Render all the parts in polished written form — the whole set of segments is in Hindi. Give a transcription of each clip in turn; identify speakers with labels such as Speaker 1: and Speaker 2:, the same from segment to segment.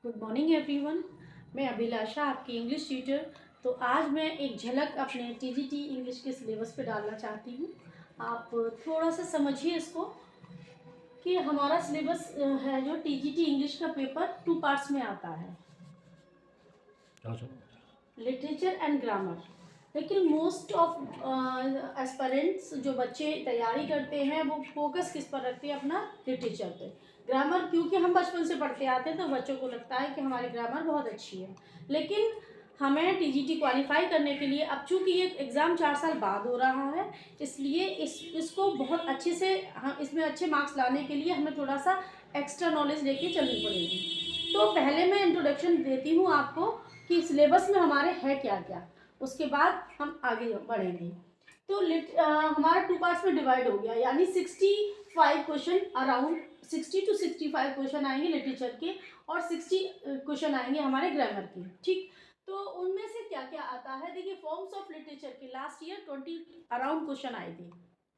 Speaker 1: Good morning everyone. मैं अभिलाषा, आपकी इंग्लिश टीचर। तो आज मैं एक झलक अपने टीजीटी इंग्लिश के सिलेबस पे डालना चाहती हूँ। आप थोड़ा सा समझिए इसको कि हमारा सिलेबस है जो टीजीटी इंग्लिश का पेपर 2 पार्ट्स में आता है, लिटरेचर एंड ग्रामर। लेकिन मोस्ट ऑफ एस्पिरेंट्स जो बच्चे तैयारी करते हैं वो फोकस किस पर रखते हैं? अपना लिटरेचर पे। ग्रामर क्योंकि हम बचपन से पढ़ते आते हैं तो बच्चों को लगता है कि हमारी ग्रामर बहुत अच्छी है, लेकिन हमें टीजीटी क्वालिफाई करने के लिए अब चूँकि ये एग्ज़ाम 4 साल बाद हो रहा है, इसलिए इसको बहुत अच्छे से हम इसमें अच्छे मार्क्स लाने के लिए हमें थोड़ा सा एक्स्ट्रा नॉलेज लेके चलनी पड़ेगी। तो पहले मैं इंट्रोडक्शन देती हूँ आपको कि सिलेबस में हमारे है क्या क्या, उसके बाद हम आगे बढ़ेंगे। तो हमारा 2 पार्ट्स में डिवाइड हो गया, यानी 65 क्वेश्चन, अराउंड 60 to 65 क्वेश्चन आएंगे लिटरेचर के और 60 क्वेश्चन आएंगे हमारे ग्रामर के। ठीक, तो उनमें से क्या क्या आता है? देखिए, फॉर्म्स ऑफ लिटरेचर के लास्ट ईयर 20 अराउंड क्वेश्चन आए थे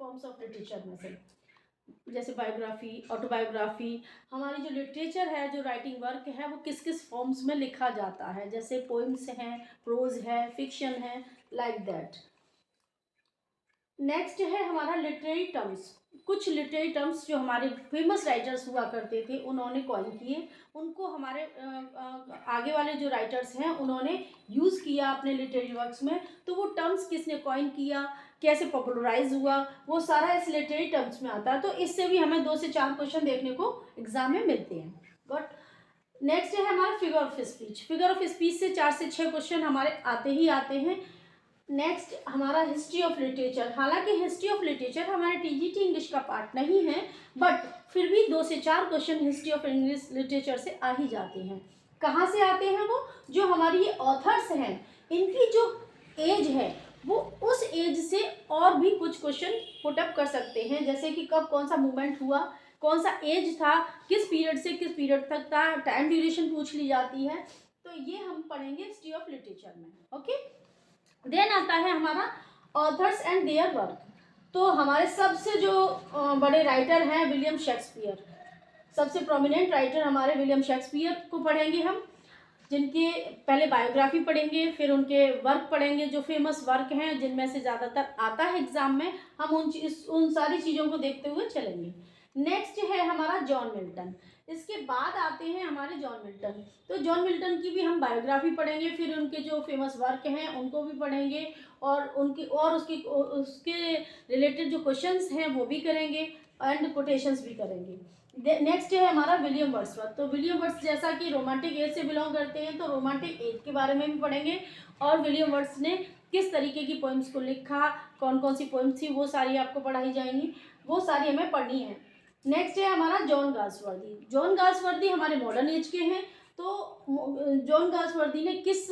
Speaker 1: फॉर्म्स ऑफ लिटरेचर में से, जैसे बायोग्राफी, ऑटोबायोग्राफी। हमारी जो लिटरेचर है, जो राइटिंग वर्क है, वो किस किस फॉर्म्स में लिखा जाता है, जैसे पोइम्स हैं, प्रोज है, फिक्शन है, लाइक दैट। नेक्स्ट है हमारा लिटरेरी टर्म्स। कुछ लिटरेरी टर्म्स जो हमारे फेमस राइटर्स हुआ करते थे उन्होंने कॉइन किए, उनको हमारे आगे वाले जो राइटर्स हैं उन्होंने यूज़ किया अपने लिटरेरी वर्क्स में। तो वो टर्म्स किसने कॉइन किया, कैसे पॉपुलराइज हुआ, वो सारा इस लिटरेरी टर्म्स में आता है। तो इससे भी हमें 2 से 4 क्वेश्चन देखने को एग्जाम में मिलते हैं। बट नेक्स्ट है हमारा figure of speech. Figure of speech से 4 से 6 क्वेश्चन हमारे आते ही आते हैं। नेक्स्ट हमारा हिस्ट्री ऑफ लिटरेचर। हालांकि हिस्ट्री ऑफ लिटरेचर हमारे टीजीटी इंग्लिश का पार्ट नहीं है, बट फिर भी 2 से 4 question history of English literature से आ ही जाते हैं। कहाँ से आते हैं? वो जो हमारी ये ऑथर्स हैं, इनकी जो एज है वो उस एज से और भी कुछ क्वेश्चन पुटअप कर सकते हैं, जैसे कि कब कौन सा मूवमेंट हुआ, कौन सा एज था, किस पीरियड से किस पीरियड तक था, टाइम ड्यूरेशन पूछ ली जाती है। तो ये हम पढ़ेंगे हिस्ट्री ऑफ लिटरेचर में। ओके, देन आता है हमारा ऑथर्स एंड देयर वर्क। तो हमारे सबसे जो बड़े राइटर हैं विलियम शेक्सपियर, सबसे प्रोमिनेंट राइटर हमारे विलियम शेक्सपियर को पढ़ेंगे हम, जिनके पहले बायोग्राफी पढ़ेंगे, फिर उनके वर्क पढ़ेंगे जो फेमस वर्क हैं, जिनमें से ज़्यादातर आता है एग्जाम में। हम उन सारी चीज़ों को देखते हुए चलेंगे। नेक्स्ट है हमारा जॉन मिल्टन। इसके बाद आते हैं हमारे जॉन मिल्टन। तो जॉन मिल्टन की भी हम बायोग्राफी पढ़ेंगे, फिर उनके जो फेमस वर्क हैं उनको भी पढ़ेंगे, और उसके रिलेटेड जो क्वेश्चंस हैं वो भी करेंगे एंड कोटेशंस भी करेंगे। नेक्स्ट है हमारा विलियम वर्ड्सवर्थ। तो विलियम वर्ड्स जैसा कि रोमांटिक एज से बिलोंग करते हैं, तो रोमांटिक एज के बारे में भी पढ़ेंगे, और विलियम वर्ड्स ने किस तरीके की पोइम्स को लिखा, कौन कौन सी पोइम्स थी, वो सारी आपको पढ़ाई जाएंगी, वो सारी हमें पढ़नी है। नेक्स्ट है हमारा जॉन गाल्सवर्दी। जॉन गाल्सवर्दी हमारे मॉडर्न एज के हैं। तो जॉन गाल्सवर्दी ने किस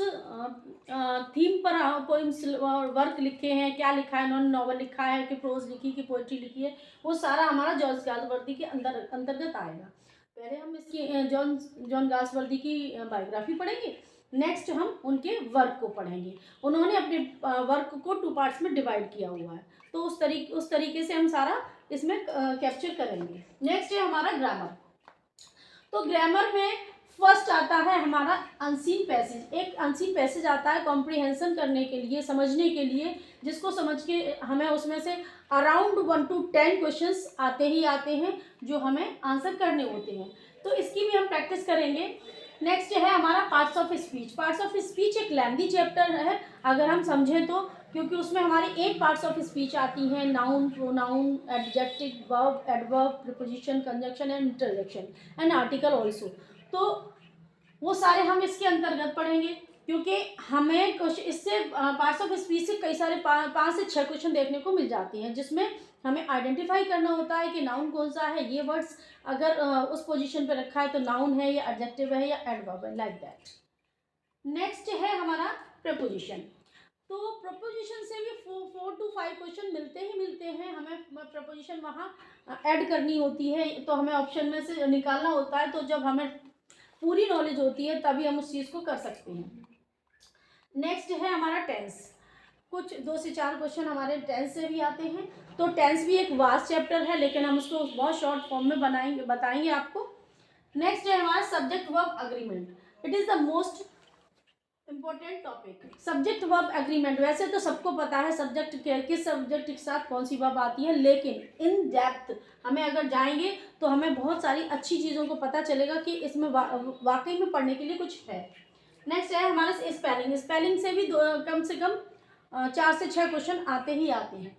Speaker 1: थीम पर पोइम्स वर्क लिखे हैं, क्या लिखा है, उन्होंने नॉवल लिखा है कि प्रोज लिखी कि पोइट्री लिखी है, वो सारा हमारा जॉन गाल्सवर्दी के अंतर्गत आएगा। पहले हम इसकी जॉन गाल्सवर्दी की बायोग्राफी पढ़ेंगे, नेक्स्ट हम उनके वर्क को पढ़ेंगे। उन्होंने अपने वर्क को 2 पार्ट्स में डिवाइड किया हुआ है, तो उस तरीके से हम सारा इसमें कैप्चर करेंगे। नेक्स्ट है हमारा ग्रामर। तो ग्रामर में फर्स्ट आता है हमारा अनसीन पैसेज। एक अनसीन पैसेज आता है कॉम्प्रिहेंशन करने के लिए, समझने के लिए, जिसको समझ के हमें उसमें से अराउंड 1 to 10 क्वेश्चंस आते ही आते हैं जो हमें आंसर करने होते हैं। तो इसकी भी हम प्रैक्टिस करेंगे। नेक्स्ट है हमारा parts of speech. Parts of speech एक लेंथी चैप्टर है अगर हम समझें तो, क्योंकि उसमें हमारी 8 पार्ट्स ऑफ स्पीच आती हैं: noun, pronoun, adjective, verb, adverb, preposition, conjunction and interjection and article also. तो वो सारे हम इसके अंतर्गत पढ़ेंगे, क्योंकि हमें इससे पार्ट्स ऑफ स्पीच से कई सारे 5 से 6 क्वेश्चन देखने को मिल जाती हैं, जिसमें हमें आइडेंटिफाई करना होता है कि नाउन कौन सा है, ये वर्ड्स अगर उस पोजीशन पे रखा है तो नाउन है या एडजेक्टिव है या एडवर्ब है, लाइक दैट। नेक्स्ट है हमारा प्रपोजिशन। तो प्रपोजिशन से भी 4 to 5 क्वेश्चन मिलते हैं। हमें प्रपोजिशन वहाँ ऐड करनी होती है, तो हमें ऑप्शन में से निकालना होता है। तो जब हमें पूरी नॉलेज होती है तभी हम उस चीज़ को कर सकते हैं। नेक्स्ट है हमारा टेंस। कुछ 2 से 4 क्वेश्चन हमारे टेंस से भी आते हैं। तो टेंस भी एक वास्ट चैप्टर है, लेकिन हम उसको बहुत शॉर्ट फॉर्म में बताएंगे आपको। नेक्स्ट है हमारा subject verb agreement. It is the most important topic. Subject verb agreement, वैसे तो सबको पता है सब्जेक्ट किस सब्जेक्ट के साथ कौन सी वर्ब आती है, लेकिन इन डेप्थ हमें अगर जाएंगे तो हमें बहुत सारी अच्छी चीज़ों को पता चलेगा कि इसमें वाकई में पढ़ने के लिए कुछ है। नेक्स्ट है हमारे स्पेलिंग। स्पेलिंग से भी कम से कम 4 से 6 क्वेश्चन आते ही आते हैं।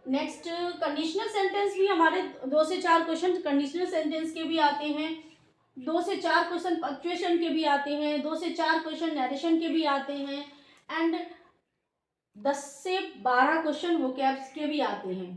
Speaker 1: नेक्स्ट कंडीशनल सेंटेंस भी हमारे 2 से 4 क्वेश्चन कंडीशनल सेंटेंस के भी आते हैं, 2 से 4 क्वेश्चन पंक्चुएशन के भी आते हैं, 2 से 4 क्वेश्चन नरेशन के भी आते हैं, एंड 10 से 12 क्वेश्चन वोकैब्स के भी आते हैं।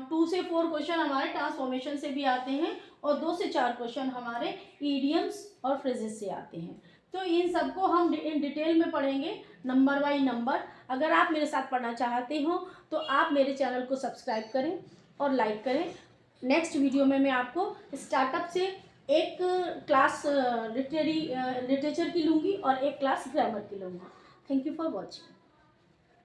Speaker 1: 2 से 4 क्वेश्चन हमारे ट्रांसफॉर्मेशन से भी आते हैं, और 2 से 4 क्वेश्चन हमारे ईडियम्स और फ्रेजेस से आते हैं। तो इन सबको हम इन डिटेल में पढ़ेंगे नंबर बाई नंबर। अगर आप मेरे साथ पढ़ना चाहते हो तो आप मेरे चैनल को सब्सक्राइब करें और लाइक करें। नेक्स्ट वीडियो में मैं आपको स्टार्टअप से एक क्लास लिटरेचर की लूँगी और एक क्लास ग्रामर की लूँगी। Thank you for watching.